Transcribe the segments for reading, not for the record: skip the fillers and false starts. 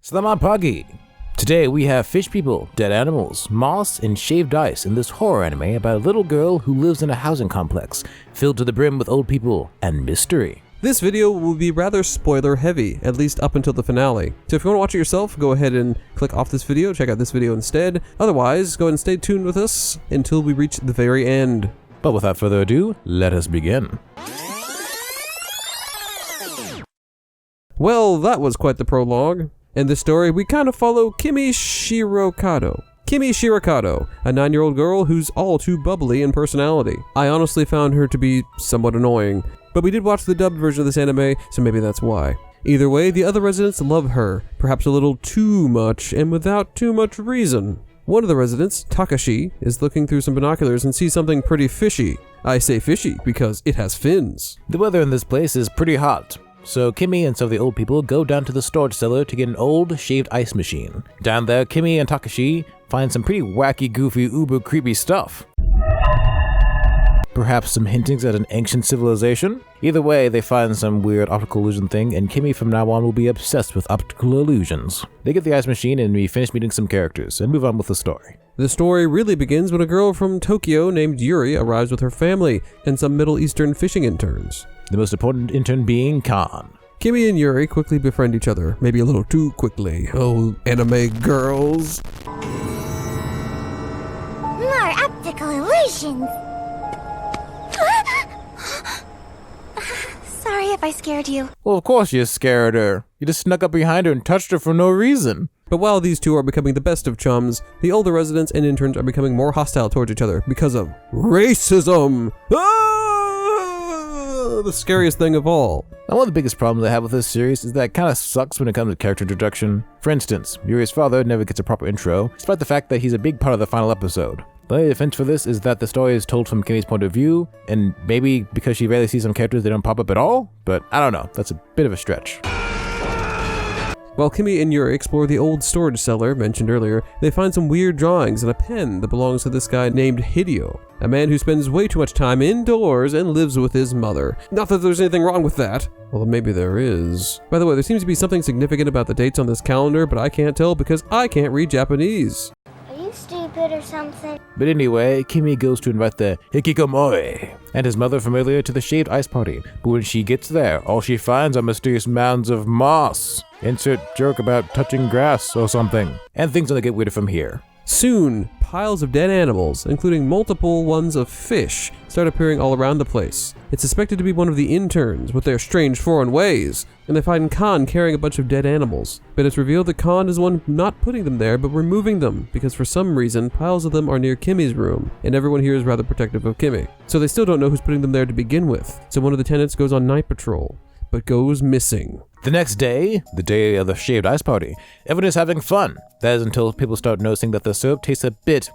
Selamat pagi! Today we have fish people, dead animals, moss, and shaved ice in this horror anime about a little girl who lives in a housing complex filled to the brim with old people and mystery. This video will be rather spoiler heavy, at least up until the finale. So if you want to watch it yourself, go ahead and click off this video, check out this video instead. Otherwise, go ahead and stay tuned with us until we reach the very end. But without further ado, let us begin. Well, that was quite the prologue. In this story, we kind of follow Kimi Shirokado. Kimi Shirokado, a 9-year-old girl who's all too bubbly in personality. I honestly found her to be somewhat annoying, but we did watch the dubbed version of this anime, so maybe that's why. Either way, the other residents love her, perhaps a little too much and without too much reason. One of the residents, Takashi, is looking through some binoculars and sees something pretty fishy. I say fishy because it has fins. The weather in this place is pretty hot. So Kimi and some of the old people go down to the storage cellar to get an old shaved ice machine. Down there, Kimi and Takashi find some pretty wacky, goofy, uber creepy stuff. Perhaps some hintings at an ancient civilization? Either way, they find some weird optical illusion thing, and Kimi from now on will be obsessed with optical illusions. They get the ice machine and we finish meeting some characters and move on with the story. The story really begins when a girl from Tokyo named Yuri arrives with her family and some Middle Eastern fishing interns. The most important intern being Khan. Kimi and Yuri quickly befriend each other, maybe a little too quickly. Oh, anime girls. More optical illusions. Sorry if I scared you. Well, of course you scared her. You just snuck up behind her and touched her for no reason. But while these two are becoming the best of chums, the older residents and interns are becoming more hostile towards each other because of racism. The scariest thing of all. Now, one of the biggest problems I have with this series is that it kind of sucks when it comes to character introduction. For instance, Yuri's father never gets a proper intro, despite the fact that he's a big part of the final episode. The only defense for this is that the story is told from Kimi's point of view, and maybe because she rarely sees some characters, they don't pop up at all, but I don't know, that's a bit of a stretch. While Kimi and Yuri explore the old storage cellar mentioned earlier, they find some weird drawings and a pen that belongs to this guy named Hideo, a man who spends way too much time indoors and lives with his mother. Not that there's anything wrong with that, although maybe there is. By the way, there seems to be something significant about the dates on this calendar, but I can't tell because I can't read Japanese. Are you stupid or something? But anyway, Kimi goes to invite the Hikikomori and his mother from earlier to the shaved ice party, but when she gets there, all she finds are mysterious mounds of moss. Insert joke about touching grass or something. And things only get weirder from here. Soon, piles of dead animals, including multiple ones of fish, start appearing all around the place. It's suspected to be one of the interns with their strange foreign ways, and they find Khan carrying a bunch of dead animals. But it's revealed that Khan is the one not putting them there, but removing them, because for some reason, piles of them are near Kimi's room, and everyone here is rather protective of Kimi. So they still don't know who's putting them there to begin with. So one of the tenants goes on night patrol, but goes missing. The next day, the day of the shaved ice party, everyone is having fun. That is until people start noticing that the syrup tastes a bit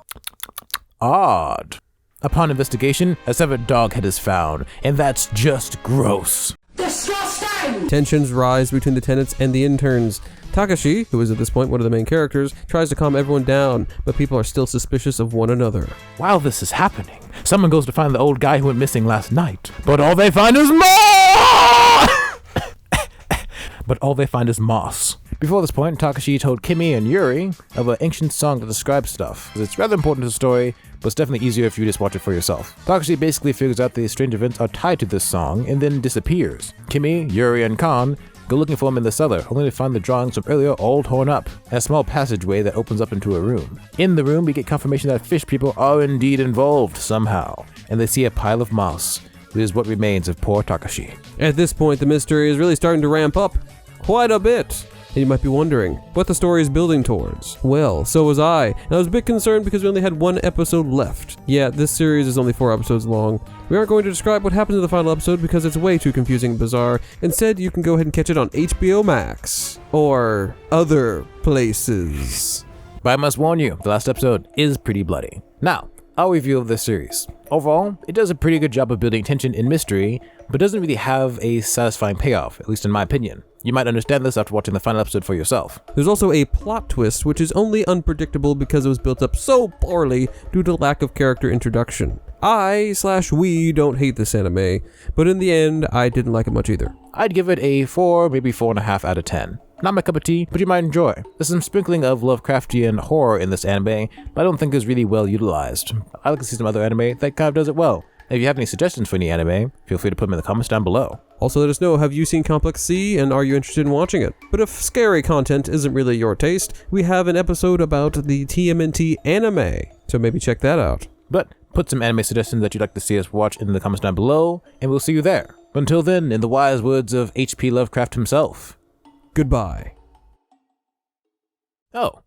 odd. Upon investigation, a severed dog head is found, and that's just gross. Disgusting! Tensions rise between the tenants and the interns. Takashi, who is at this point one of the main characters, tries to calm everyone down, but people are still suspicious of one another. While this is happening, someone goes to find the old guy who went missing last night, but all they find is moss! Before this point, Takashi told Kimi and Yuri of an ancient song that describes stuff. It's rather important to the story, but it's definitely easier if you just watch it for yourself. Takashi basically figures out these strange events are tied to this song and then disappears. Kimi, Yuri, and Khan go looking for him in the cellar, only to find the drawings from earlier all torn up, and a small passageway that opens up into a room. In the room, we get confirmation that fish people are indeed involved somehow, and they see a pile of moss, which is what remains of poor Takashi. At this point, the mystery is really starting to ramp up quite a bit. And you might be wondering what the story is building towards. Well, so was I, and I was a bit concerned because we only had one episode left. Yeah, this series is only 4 episodes long. We aren't going to describe what happens in the final episode because it's way too confusing and bizarre. Instead, you can go ahead and catch it on HBO Max. Or other places. But I must warn you, the last episode is pretty bloody. Now, our review of this series. Overall, it does a pretty good job of building tension and mystery, but doesn't really have a satisfying payoff, at least in my opinion. You might understand this after watching the final episode for yourself. There's also a plot twist, which is only unpredictable because it was built up so poorly due to lack of character introduction. We don't hate this anime, but in the end, I didn't like it much either. I'd give it a 4, maybe 4.5 out of 10. Not my cup of tea, but you might enjoy. There's some sprinkling of Lovecraftian horror in this anime, but I don't think it's really well utilized. I like to see some other anime that kind of does it well. If you have any suggestions for any anime, feel free to put them in the comments down below. Also, let us know, have you seen Complex C, and are you interested in watching it? But if scary content isn't really your taste, we have an episode about the TMNT anime, so maybe check that out. But put some anime suggestions that you'd like to see us watch in the comments down below, and we'll see you there. But until then, in the wise words of H.P. Lovecraft himself, Goodbye. oh,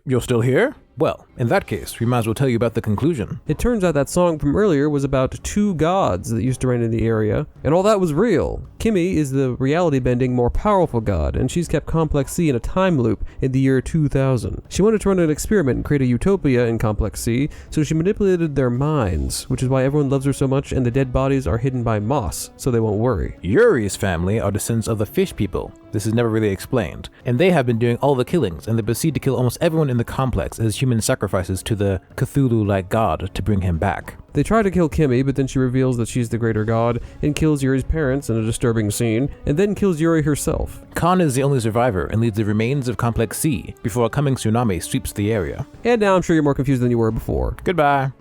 you're still here? Well, in that case, we might as well tell you about the conclusion. It turns out that song from earlier was about two gods that used to reign in the area, and all that was real. Kimmy is the reality-bending, more powerful god, and she's kept Complex C in a time loop in the year 2000. She wanted to run an experiment and create a utopia in Complex C, so she manipulated their minds, which is why everyone loves her so much, and the dead bodies are hidden by moss, so they won't worry. Yuri's family are descendants of the fish people. This is never really explained. And they have been doing all the killings, and they proceed to kill almost everyone in the complex as human sacrifices to the Cthulhu-like god to bring him back. They try to kill Kimmy, but then she reveals that she's the greater god, and kills Yuri's parents in a disturbing scene, and then kills Yuri herself. Khan is the only survivor and leads the remains of Complex C before a coming tsunami sweeps the area. And now I'm sure you're more confused than you were before. Goodbye.